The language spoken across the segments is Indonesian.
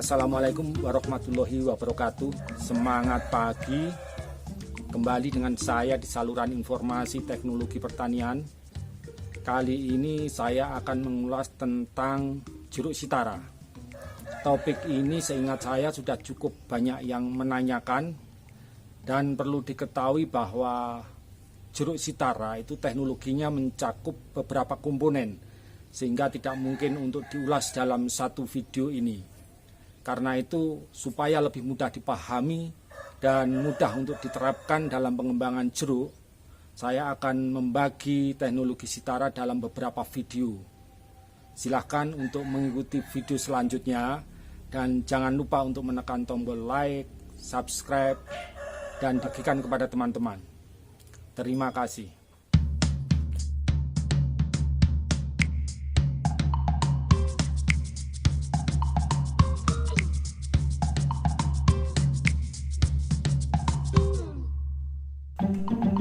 Assalamualaikum warahmatullahi wabarakatuh. Semangat pagi. Kembali dengan saya di saluran informasi teknologi pertanian. Kali ini saya akan mengulas tentang jeruk sitara. Topik ini seingat saya sudah cukup banyak yang menanyakan, dan perlu diketahui bahwa jeruk sitara itu teknologinya mencakup beberapa komponen, sehingga tidak mungkin untuk diulas dalam satu video ini. Karena itu, supaya lebih mudah dipahami dan mudah untuk diterapkan dalam pengembangan jeruk, saya akan membagi teknologi sitara dalam beberapa video. Silahkan untuk mengikuti video selanjutnya, dan jangan lupa untuk menekan tombol like, subscribe, dan bagikan kepada teman-teman. Terima kasih.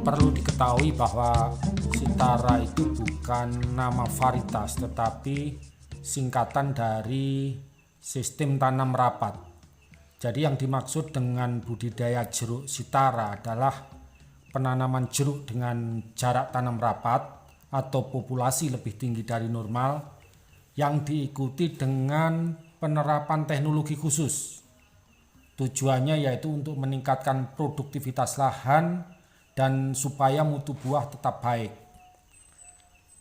Perlu diketahui bahwa sitara itu bukan nama varietas, tetapi singkatan dari sistem tanam rapat. Jadi yang dimaksud dengan budidaya jeruk sitara adalah penanaman jeruk dengan jarak tanam rapat atau populasi lebih tinggi dari normal yang diikuti dengan penerapan teknologi khusus. Tujuannya yaitu untuk meningkatkan produktivitas lahan dan supaya mutu buah tetap baik.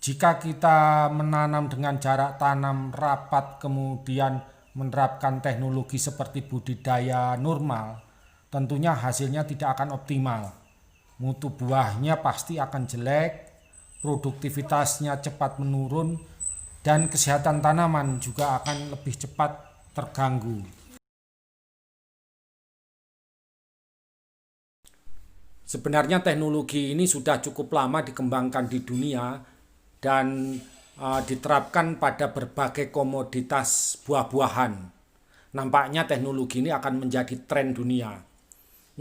Jika kita menanam dengan jarak tanam rapat kemudian menerapkan teknologi seperti budidaya normal, tentunya hasilnya tidak akan optimal. Mutu buahnya pasti akan jelek, produktivitasnya cepat menurun, dan kesehatan tanaman juga akan lebih cepat terganggu. Sebenarnya teknologi ini sudah cukup lama dikembangkan di dunia dan diterapkan pada berbagai komoditas buah-buahan. Nampaknya teknologi ini akan menjadi tren dunia.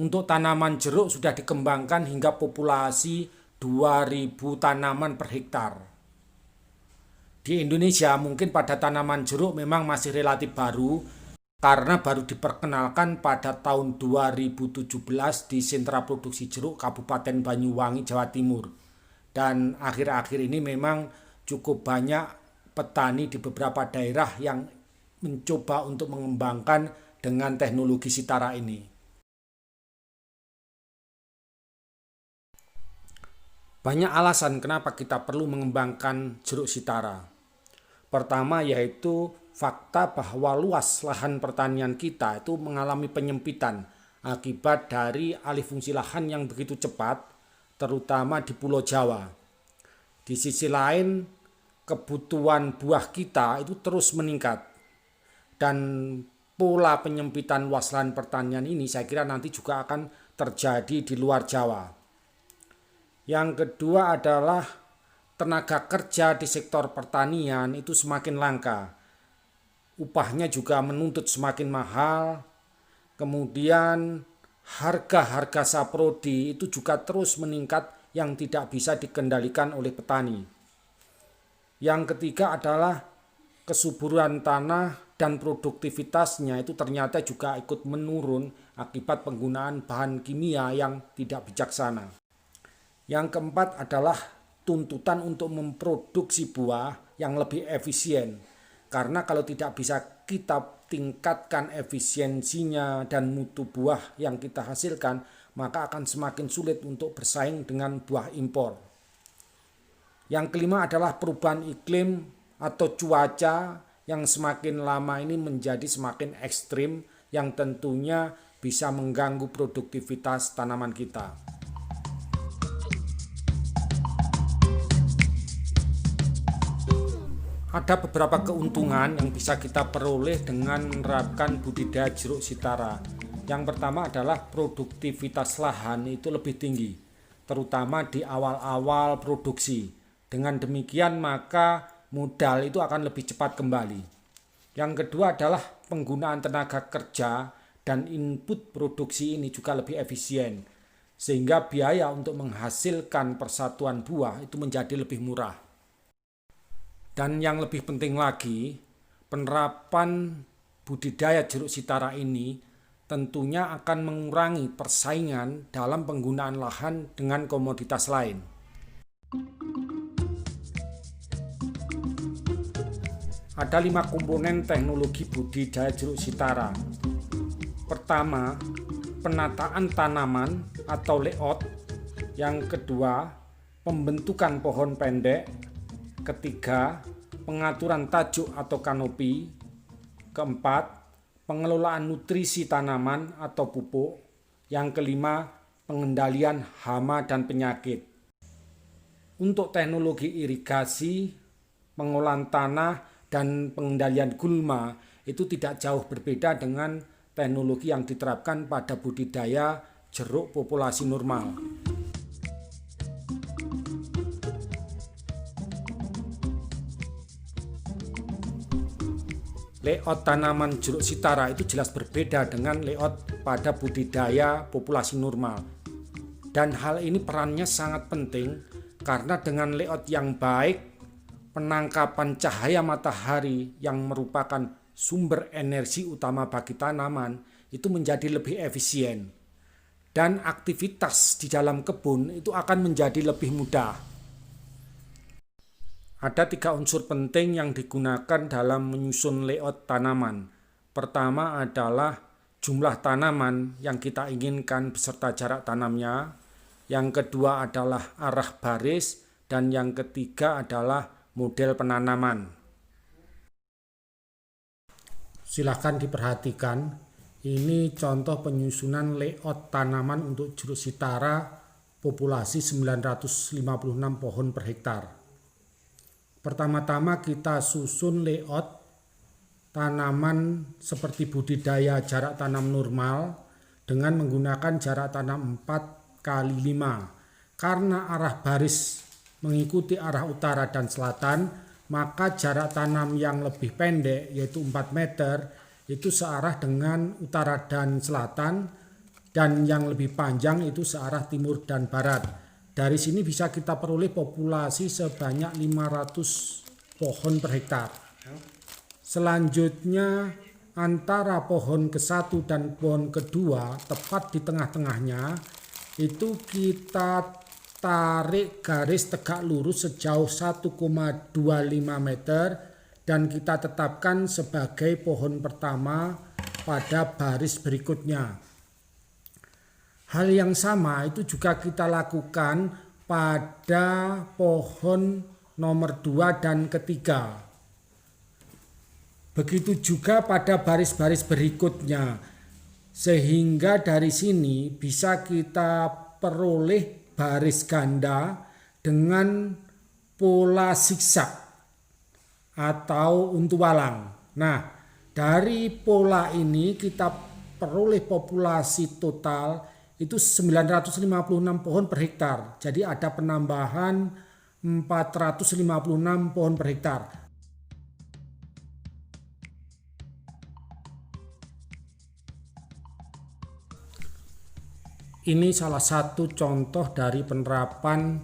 Untuk tanaman jeruk sudah dikembangkan hingga populasi 2.000 tanaman per hektar. Di Indonesia mungkin pada tanaman jeruk memang masih relatif baru, karena baru diperkenalkan pada tahun 2017 di sentra produksi jeruk Kabupaten Banyuwangi, Jawa Timur. Dan akhir-akhir ini memang cukup banyak petani di beberapa daerah yang mencoba untuk mengembangkan dengan teknologi sitara ini. Banyak alasan kenapa kita perlu mengembangkan jeruk sitara. Pertama yaitu fakta bahwa luas lahan pertanian kita itu mengalami penyempitan akibat dari alih fungsi lahan yang begitu cepat, terutama di Pulau Jawa. Di sisi lain, kebutuhan buah kita itu terus meningkat. Dan pola penyempitan luas lahan pertanian ini saya kira nanti juga akan terjadi di luar Jawa. Yang kedua adalah tenaga kerja di sektor pertanian itu semakin langka. Upahnya juga menuntut semakin mahal, kemudian harga-harga saprodi itu juga terus meningkat yang tidak bisa dikendalikan oleh petani. Yang ketiga adalah kesuburan tanah dan produktivitasnya itu ternyata juga ikut menurun akibat penggunaan bahan kimia yang tidak bijaksana. Yang keempat adalah tuntutan untuk memproduksi buah yang lebih efisien. Karena kalau tidak bisa kita tingkatkan efisiensinya dan mutu buah yang kita hasilkan, maka akan semakin sulit untuk bersaing dengan buah impor. Yang kelima adalah perubahan iklim atau cuaca yang semakin lama ini menjadi semakin ekstrim, yang tentunya bisa mengganggu produktivitas tanaman kita. Ada beberapa keuntungan yang bisa kita peroleh dengan menerapkan budidaya jeruk sitara. Yang pertama adalah produktivitas lahan itu lebih tinggi, terutama di awal-awal produksi. Dengan demikian maka modal itu akan lebih cepat kembali. Yang kedua adalah penggunaan tenaga kerja dan input produksi ini juga lebih efisien, sehingga biaya untuk menghasilkan persatuan buah itu menjadi lebih murah. Dan yang lebih penting lagi, penerapan budidaya jeruk sitara ini tentunya akan mengurangi persaingan dalam penggunaan lahan dengan komoditas lain. Ada 5 komponen teknologi budidaya jeruk sitara. Pertama, penataan tanaman atau layout. Yang kedua, pembentukan pohon pendek. Ketiga, pengaturan tajuk atau kanopi. Keempat, pengelolaan nutrisi tanaman atau pupuk. Yang kelima, pengendalian hama dan penyakit. Untuk teknologi irigasi, pengolahan tanah, dan pengendalian gulma itu tidak jauh berbeda dengan teknologi yang diterapkan pada budidaya jeruk populasi normal. Layout tanaman jeruk sitara itu jelas berbeda dengan layout pada budidaya populasi normal. Dan hal ini perannya sangat penting karena dengan layout yang baik, penangkapan cahaya matahari yang merupakan sumber energi utama bagi tanaman itu menjadi lebih efisien. Dan aktivitas di dalam kebun itu akan menjadi lebih mudah. Ada 3 unsur penting yang digunakan dalam menyusun layout tanaman. Pertama adalah jumlah tanaman yang kita inginkan beserta jarak tanamnya. Yang kedua adalah arah baris. Dan yang ketiga adalah model penanaman. Silahkan diperhatikan, ini contoh penyusunan layout tanaman untuk jeruk sitara populasi 956 pohon per hektar. Pertama-tama kita susun layout tanaman seperti budidaya jarak tanam normal dengan menggunakan jarak tanam 4x5. Karena arah baris mengikuti arah utara dan selatan, maka jarak tanam yang lebih pendek yaitu 4 meter itu searah dengan utara dan selatan, dan yang lebih panjang itu searah timur dan barat. Dari sini bisa kita peroleh populasi sebanyak 500 pohon per hektar. Selanjutnya antara pohon ke-1 dan pohon kedua, tepat di tengah-tengahnya, itu kita tarik garis tegak lurus sejauh 1,25 meter dan kita tetapkan sebagai pohon pertama pada baris berikutnya. Hal yang sama itu juga kita lakukan pada pohon nomor 2 dan ketiga. Begitu juga pada baris-baris berikutnya, sehingga dari sini bisa kita peroleh baris ganda dengan pola zigzag atau untu walang. Nah, dari pola ini kita peroleh populasi total itu 956 pohon per hektar. Jadi ada penambahan 456 pohon per hektar. Ini salah satu contoh dari penerapan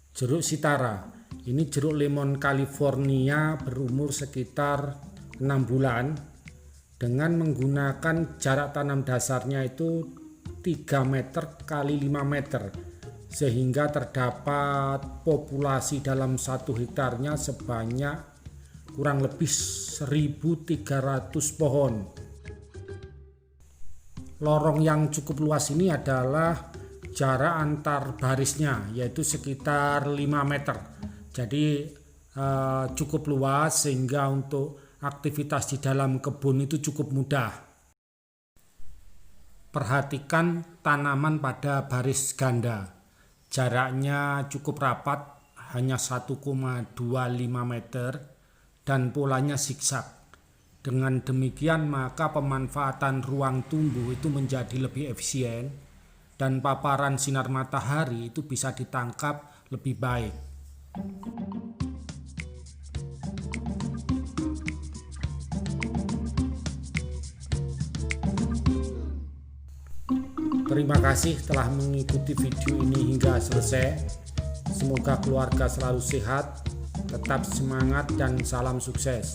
jeruk sitara. Ini jeruk lemon California berumur sekitar 6 bulan dengan menggunakan jarak tanam dasarnya itu 3 meter kali 5 meter, sehingga terdapat populasi dalam 1 hektarnya sebanyak kurang lebih 1.300 pohon. Lorong yang cukup luas ini adalah jarak antar barisnya, yaitu sekitar 5 meter. Jadi cukup luas sehingga untuk aktivitas di dalam kebun itu cukup mudah. Perhatikan tanaman pada baris ganda. Jaraknya cukup rapat, hanya 1,25 meter dan polanya zigzag. Dengan demikian maka pemanfaatan ruang tumbuh itu menjadi lebih efisien dan paparan sinar matahari itu bisa ditangkap lebih baik. Terima kasih telah mengikuti video ini hingga selesai. Semoga keluarga selalu sehat, tetap semangat dan salam sukses.